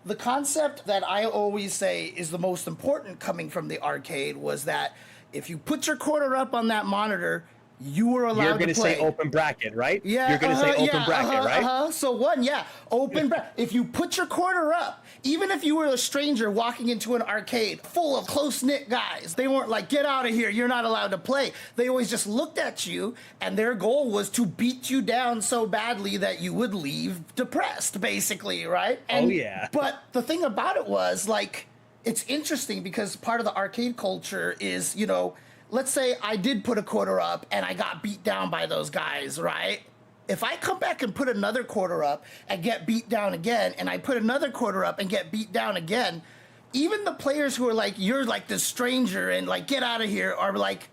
The concept that I always say is the most important coming from the arcade was that if you put your quarter up on that monitor, you were allowed to play. You're going to say open bracket, right? Yeah, you're going to say open bracket, right? So open bracket. If you put your quarter up, even if you were a stranger walking into an arcade full of close-knit guys, they weren't like, get out of here, you're not allowed to play. They always just looked at you, and their goal was to beat you down so badly that you would leave depressed, basically, right? And, But the thing about it was, like, it's interesting because part of the arcade culture is, you know, let's say I did put a quarter up and I got beat down by those guys, right? If I come back and put another quarter up and get beat down again, and I put another quarter up and get beat down again, even the players who are like, you're like this stranger and like, get out of here, are like,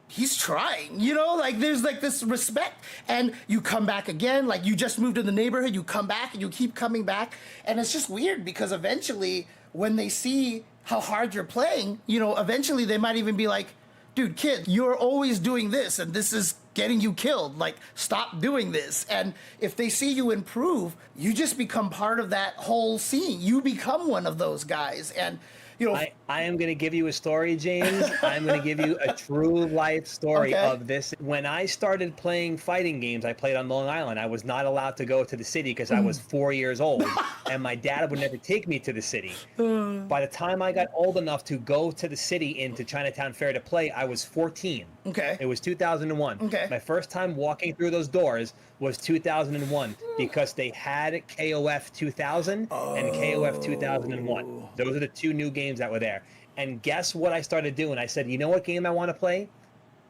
he's trying, you know, like there's like this respect, and you come back again, like you just moved in the neighborhood, you come back and you keep coming back. And it's just weird because eventually when they see how hard you're playing, you know, eventually they might even be like, dude, kid, you're always doing this and this is getting you killed. Like, stop doing this. And if they see you improve, you just become part of that whole scene. You become one of those guys. And, you know, I am going to give you a story, James. I'm going to give you a true life story of this. When I started playing fighting games, I played on Long Island. I was not allowed to go to the city because I was 4 years old, and my dad would never take me to the city. By the time I got old enough to go to the city into Chinatown Fair to play, I was 14. Okay. It was 2001. Okay. My first time walking through those doors was 2001 because they had KOF 2000 and KOF 2001. Those are the two new games that were there. And guess what I started doing? I said, you know what game I want to play?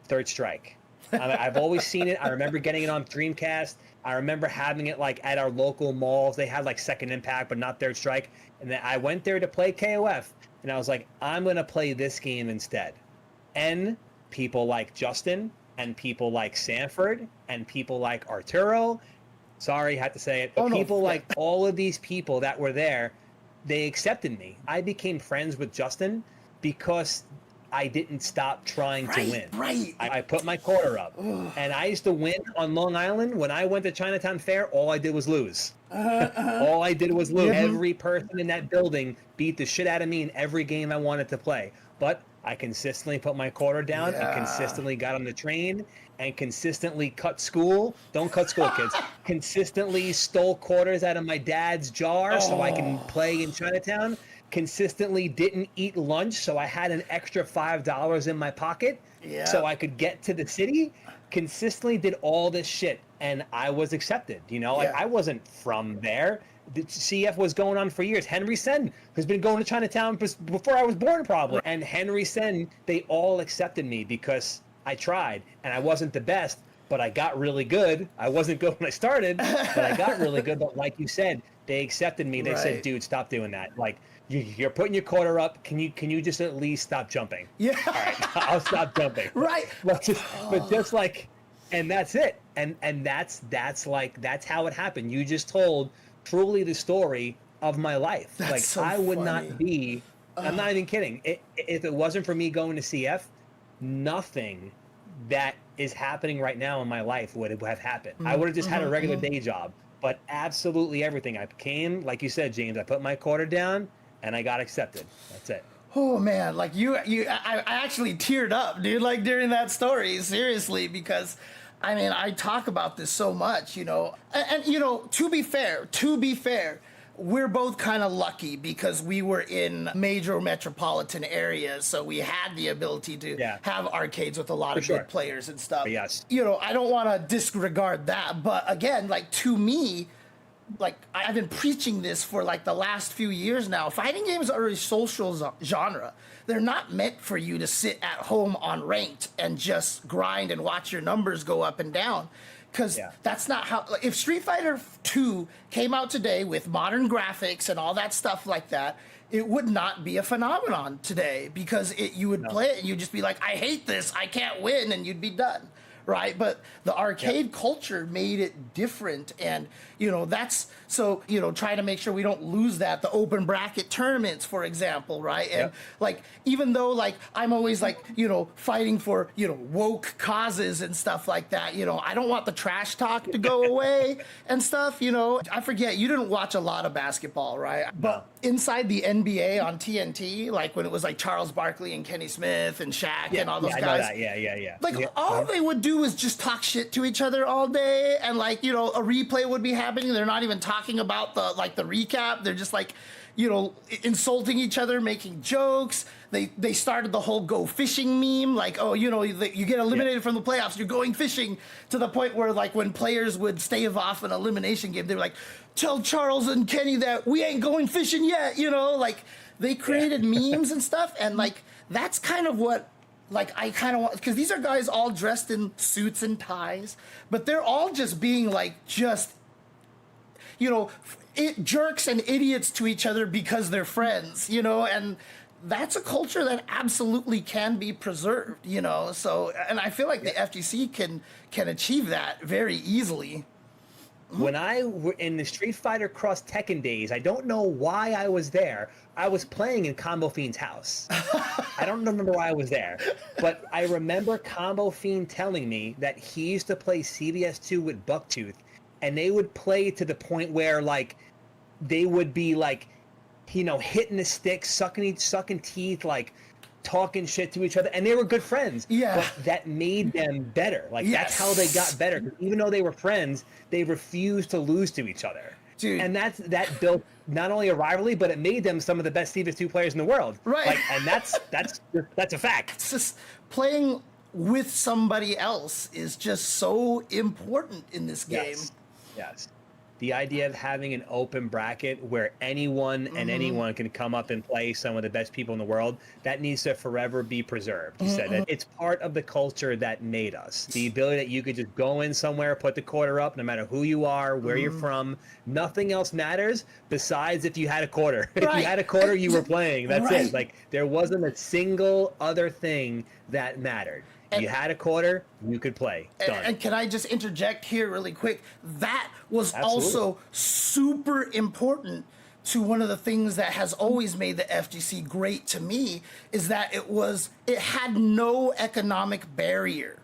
Third Strike. I've always seen it. I remember getting it on Dreamcast. I remember having it like at our local malls. They had like Second Impact, but not Third Strike. And then I went there to play KOF, and I was like, I'm going to play this game instead. And people like Justin and people like Sanford and people like Arturo, sorry, had to say it, but people like all of these people that were there, they accepted me. I became friends with Justin because I didn't stop trying to win. I put my quarter up. And I used to win on Long Island. When I went to Chinatown Fair, all I did was lose. All I did was lose. Every person in that building beat the shit out of me in every game I wanted to play. But I consistently put my quarter down and consistently got on the train and consistently cut school. Don't cut school, kids. Consistently stole quarters out of my dad's jar so I can play in Chinatown. Consistently didn't eat lunch so I had an extra $5 in my pocket so I could get to the city. Consistently did all this shit and I was accepted. You know, like I wasn't from there. The CF was going on for years. Henry Sen has been going to Chinatown before I was born, probably. And Henry Sen, they all accepted me because I tried, and I wasn't the best, but I got really good. I wasn't good when I started, but I got really good. But like you said, they accepted me. They said, "Dude, stop doing that. Like, you're putting your quarter up. Can you just at least stop jumping?" Yeah. All right, I'll stop jumping. Right. But just like, and that's it. And that's how it happened. You just told truly the story of my life. That's like so I would funny. not be, I'm not even kidding. If it wasn't for me going to CF, nothing that is happening right now in my life would have happened. I would have just had a regular day job, but absolutely everything. I became, like you said, James, I put my quarter down and I got accepted. That's it. Oh man, like I actually teared up, dude, like during that story, seriously, because I mean, I talk about this so much, you know, and you know, to be fair, we're both kind of lucky because we were in major metropolitan areas, so we had the ability to have arcades with a lot of good players and stuff. Yes. You know, I don't want to disregard that, but again, like to me, like I've been preaching this for like the last few years now. Fighting games are a social genre. They're not meant for you to sit at home on ranked and just grind and watch your numbers go up and down. Because that's not how, if Street Fighter 2 came out today with modern graphics and all that stuff like that, it would not be a phenomenon today because you would play it and you'd just be like, I hate this, I can't win, and you'd be done, right? But the arcade culture made it different. And, that's so, trying to make sure we don't lose that. The open bracket tournaments, for example, right? And like, even though like I'm always like, fighting for, woke causes and stuff like that, I don't want the trash talk to go away and stuff, I forget, you didn't watch a lot of basketball, right? But inside the NBA on TNT, like when it was like Charles Barkley and Kenny Smith and Shaq and all those I guys. know that. Yeah. Like all they would do is just talk shit to each other all day, and like a replay would be happening. They're not even talking about the recap. They're just like insulting each other, making jokes. They started the whole go fishing meme, like, oh, you get eliminated from the playoffs, you're going fishing, to the point where like when players would stave off an elimination game, they were like, tell Charles and Kenny that we ain't going fishing yet, like they created memes and stuff. And like that's kind of what like I kind of want, because these are guys all dressed in suits and ties, but they're all just being like jerks and idiots to each other because they're friends, and that's a culture that absolutely can be preserved, so, and I feel like the FGC can achieve that very easily. When I were in the Street Fighter Cross Tekken days, I don't know why I was there. I was playing in Combo Fiend's house. I don't remember why I was there, but I remember Combo Fiend telling me that he used to play CBS2 with Bucktooth, and they would play to the point where like they would be like, hitting the stick, sucking teeth, like talking shit to each other, and they were good friends. Yeah. But that made them better. Like that's how they got better. 'Cause even though they were friends, they refused to lose to each other. Dude. And that built not only a rivalry, but it made them some of the best CBS2 players in the world. Right. Like, and that's a fact. It's just playing with somebody else is just so important in this game. Yes. The idea of having an open bracket where anyone and anyone can come up and play some of the best people in the world, that needs to forever be preserved. You said that it's part of the culture that made us. The ability that you could just go in somewhere, put the quarter up, no matter who you are, where you're from, nothing else matters besides if you had a quarter. If you had a quarter, you were playing. That's it. Like there wasn't a single other thing that mattered. You had a quarter, you could play. Done. And can I just interject here really quick? That was also super important to one of the things that has always made the FGC great to me, is that it had no economic barrier,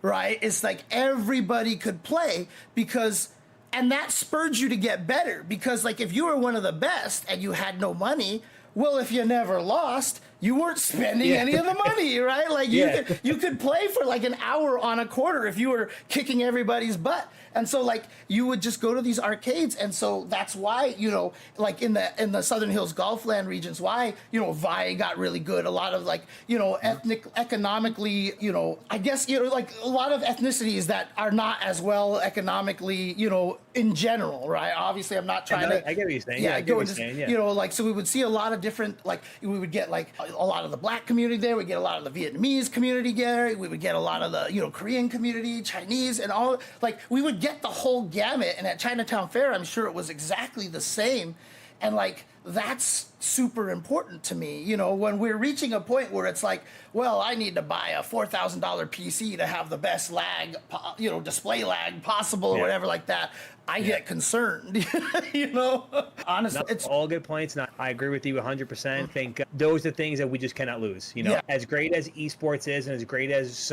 right? It's like everybody could play and that spurred you to get better, because like if you were one of the best and you had no money, well, if you never lost, you weren't spending any of the money, right? Like you could play for like an hour on a quarter if you were kicking everybody's butt. And so like you would just go to these arcades, and so that's why, like in the Southern Hills Gulfland regions, why, Vi got really good. A lot of like, economically, I guess, like a lot of ethnicities that are not as well economically, in general, right? Obviously, I'm not trying to. I get what you're saying. Yeah, I get what you're saying. Like, so we would see a lot of different, like, we would get like a lot of the Black community there. We get a lot of the Vietnamese community there. We would get a lot of the, Korean community, Chinese, and all. Like, we would get the whole gamut. And at Chinatown Fair, I'm sure it was exactly the same. And like, that's super important to me, when we're reaching a point where it's like, well, I need to buy a $4,000 PC to have the best lag, display lag possible or whatever like that. I get concerned, honestly. It's all good points. And I agree with you 100%. I think those are things that we just cannot lose. As great as esports is, and as great as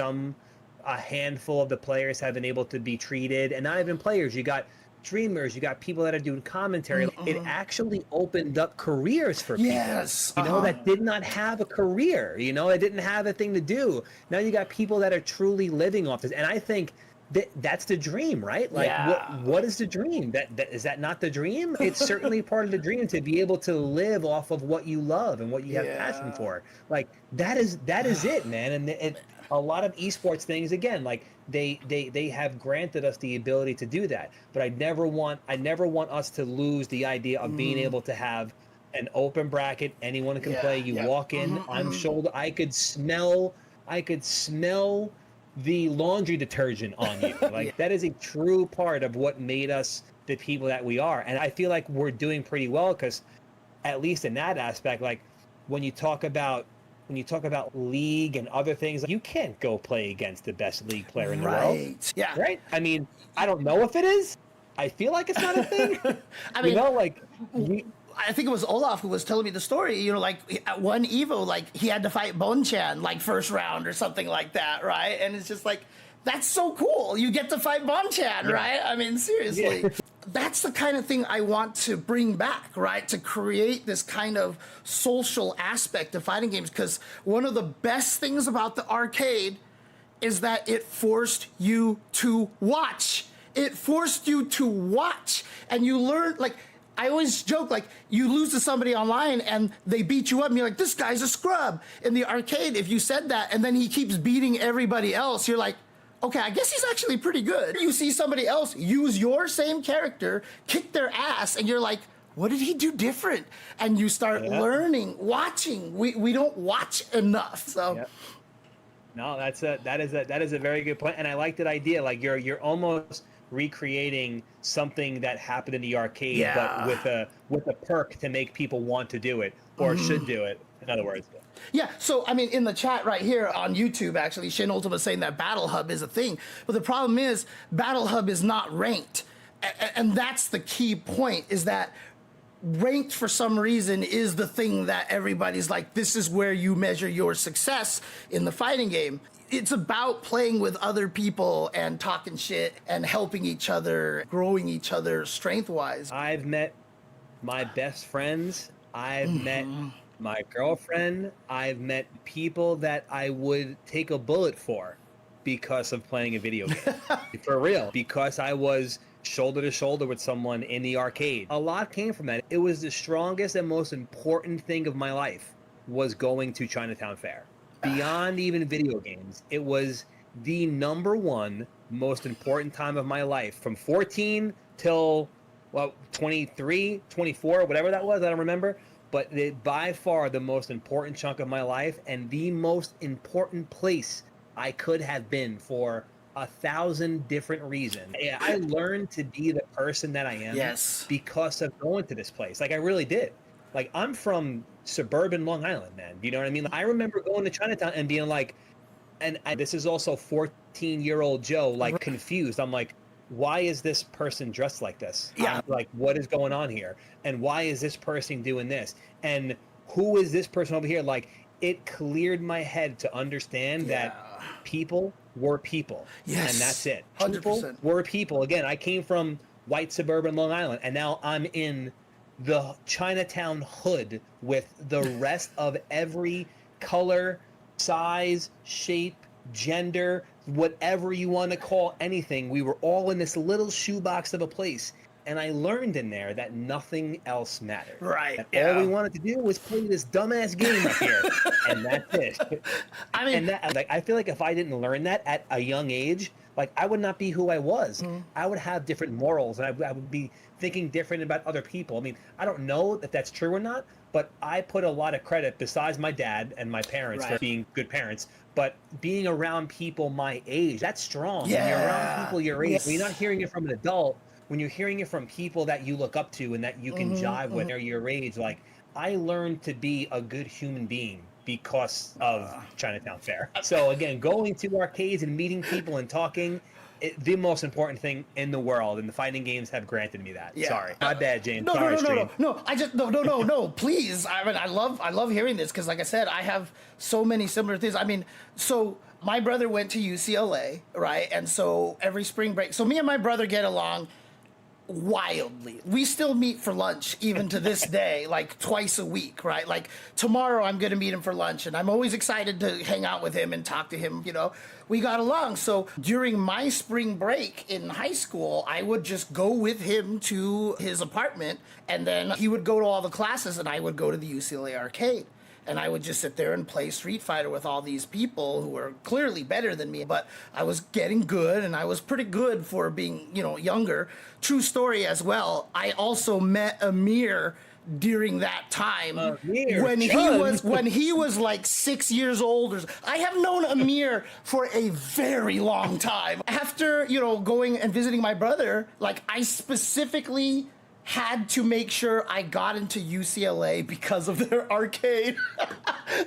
a handful of the players have been able to be treated, and not even players, you got streamers, you got people that are doing commentary. It actually opened up careers for people. Yes. That did not have a career, that didn't have a thing to do. Now you got people that are truly living off this. And I think that's the dream, right? Like, what is the dream? Is that not the dream? It's certainly part of the dream to be able to live off of what you love and what you have passion for. Like, that is it, man. And a lot of esports things, again, like they have granted us the ability to do that. But I never want us to lose the idea of being able to have an open bracket. Anyone can play. You walk in, I'm shoulder. I could smell the laundry detergent on you. Like that is a true part of what made us the people that we are. And I feel like we're doing pretty well, because at least in that aspect, like when you talk about when you talk about league and other things, you can't go play against the best league player in the world. Right. Yeah. Right? I mean, I don't know if it is. I feel like it's not a thing. I mean, you know, like I think it was Olaf who was telling me the story. You know, like at one Evo, like he had to fight Bonchan like first round or something like that, right? And it's just like, that's so cool. You get to fight Bonchan, right? I mean, seriously. Yeah. That's the kind of thing I want to bring back, right? To create this kind of social aspect of fighting games. Because one of the best things about the arcade is that it forced you to watch. It forced you to watch. And you learn, like, I always joke, like, you lose to somebody online and they beat you up and you're like, this guy's a scrub. In the arcade, if you said that and then he keeps beating everybody else, you're like, okay, I guess he's actually pretty good. You see somebody else use your same character, kick their ass, and you're like, what did he do different? And you start learning, watching. We don't watch enough. So no, that is a very good point. And I like that idea. Like you're almost recreating something that happened in the arcade, but with a perk to make people want to do it or should do it, in other words. Yeah, so I mean, in the chat right here on YouTube, actually, Shin Ultima is saying that Battle Hub is a thing, but the problem is Battle Hub is not ranked, and that's the key point. Is that ranked for some reason is the thing that everybody's like, this is where you measure your success in the fighting game. It's about playing with other people and talking shit and helping each other, growing each other strength-wise. I've met my best friends. I've met my girlfriend. I've met people that I would take a bullet for because of playing a video game. For real. Because I was shoulder to shoulder with someone in the arcade. A lot came from that. It was the strongest and most important thing of my life was going to Chinatown Fair. Beyond even video games, it was the number one most important time of my life. From 14 till, 23, 24, whatever that was, I don't remember. But by far the most important chunk of my life and the most important place I could have been for 1,000 different reasons. Yeah, I learned to be the person that I am because of going to this place. Like, I really did. Like, I'm from suburban Long Island, man. You know what I mean? I remember going to Chinatown and being like, and this is also 14-year-old Joe, like, confused. I'm like, why is this person dressed like this? Yeah. Like, what is going on here? And why is this person doing this? And who is this person over here? Like, it cleared my head to understand that people were people. Yes. And that's it. 100%. People were people. Again, I came from white suburban Long Island, and now I'm in the Chinatown hood with the rest of every color, size, shape, gender, whatever you want to call anything. We were all in this little shoebox of a place. And I learned in there that nothing else mattered. Right. All we wanted to do was play this dumbass game up here. And that's it. I mean, and that, like, I feel like if I didn't learn that at a young age, like, I would not be who I was. I would have different morals, and I would be thinking different about other people. I mean, I don't know if that's true or not, but I put a lot of credit, besides my dad and my parents, for being good parents. But being around people my age, that's strong. When you're around people your age, when you're not hearing it from an adult, when you're hearing it from people that you look up to and that you can jive with, or your age, like, I learned to be a good human being because of Chinatown Fair. So again, going to arcades and meeting people and talking, the most important thing in the world, and the fighting games have granted me that. Sorry, my bad, James. No, Sorry, no. I just no. Please, I mean, I love hearing this because, like I said, I have so many similar things. I mean, so my brother went to UCLA, right? And so every spring break, so me and my brother get along wildly. We still meet for lunch even to this day, like twice a week, right? Like tomorrow I'm going to meet him for lunch and I'm always excited to hang out with him and talk to him, you know. We got along. So during my spring break in high school, I would just go with him to his apartment and then he would go to all the classes and I would go to the UCLA arcade. And I would just sit there and play Street Fighter with all these people who were clearly better than me. But I was getting good, and I was pretty good for being, you know, younger. True story as well. I also met Amir during that time when he was like 6 years old. I have known Amir for a very long time. After, you know, going and visiting my brother, like, I specifically had to make sure I got into UCLA because of their arcade.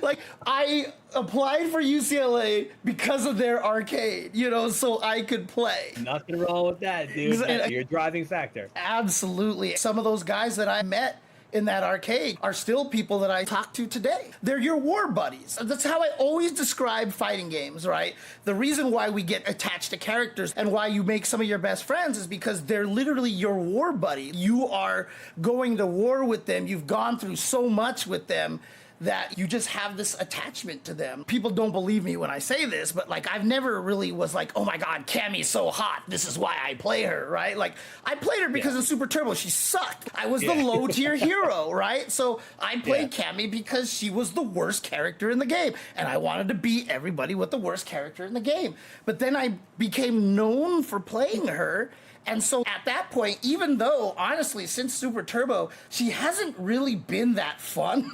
Like, I applied for UCLA because of their arcade, you know, so I could play. Nothing wrong with that, dude. You're a driving factor. Absolutely. Some of those guys that I met in that arcade are still people that I talk to today. They're your war buddies. That's how I always describe fighting games, right? The reason why we get attached to characters and why you make some of your best friends is because they're literally your war buddy. You are going to war with them. You've gone through so much with them that you just have this attachment to them. People don't believe me when I say this, but like I've never really was like, oh my God, Cammy's so hot. This is why I play her, right? Like I played her because of Super Turbo. She sucked. I was the low tier hero, right? So I played Cammy because she was the worst character in the game. And I wanted to beat everybody with the worst character in the game. But then I became known for playing her. And so at that point, even though, honestly, since Super Turbo, she hasn't really been that fun,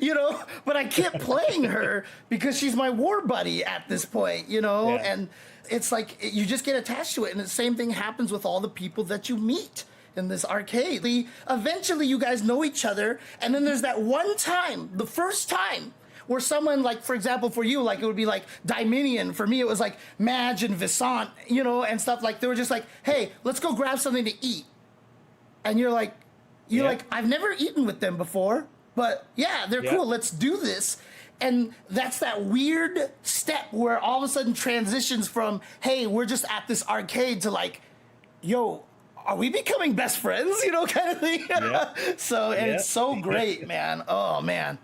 you know, but I kept playing her because she's my war buddy at this point, you know, and it's like you just get attached to it. And the same thing happens with all the people that you meet in this arcade. Eventually, you guys know each other. And then there's that one time, the first time, where someone, like, for example, for you, like, it would be like Dominion. For me, it was like Madge and Visant, you know, and stuff. Like, they were just like, hey, let's go grab something to eat. And you're like, I've never eaten with them before, but yeah, they're cool. Let's do this. And that's that weird step where all of a sudden transitions from, hey, we're just at this arcade to like, yo, are we becoming best friends? You know, kind of thing. So, and it's so great, man. Oh, man.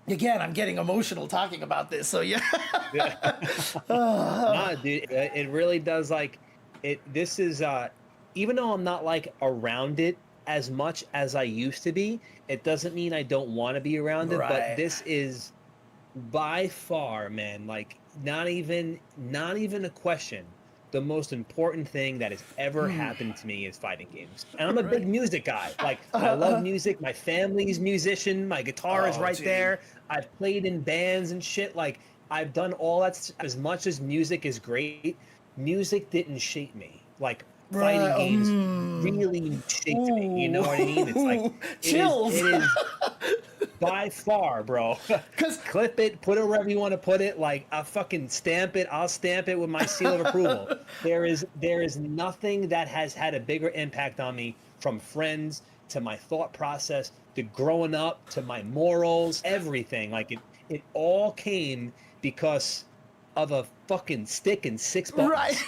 Again, I'm getting emotional talking about this, so Nah, dude, it really does, like, this is, even though I'm not, like, around it as much as I used to be, it doesn't mean I don't want to be around it, but this is by far, man, like, not even a question. The most important thing that has ever happened to me is fighting games. And I'm a big music guy. Like, I love music. My family's musician. My guitar is right there. I've played in bands and shit. Like, I've done all that. As much as music is great, music didn't shape me. Like, fighting games really shaped me. You know what I mean? It's like, chills. It is by far, bro. Clip it, put it wherever you want to put it. Like, I'll fucking stamp it. I'll stamp it with my seal of approval. There is nothing that has had a bigger impact on me, from friends to my thought process to growing up to my morals, everything. Like, it all came because of a fucking stick and 6 buttons. Right.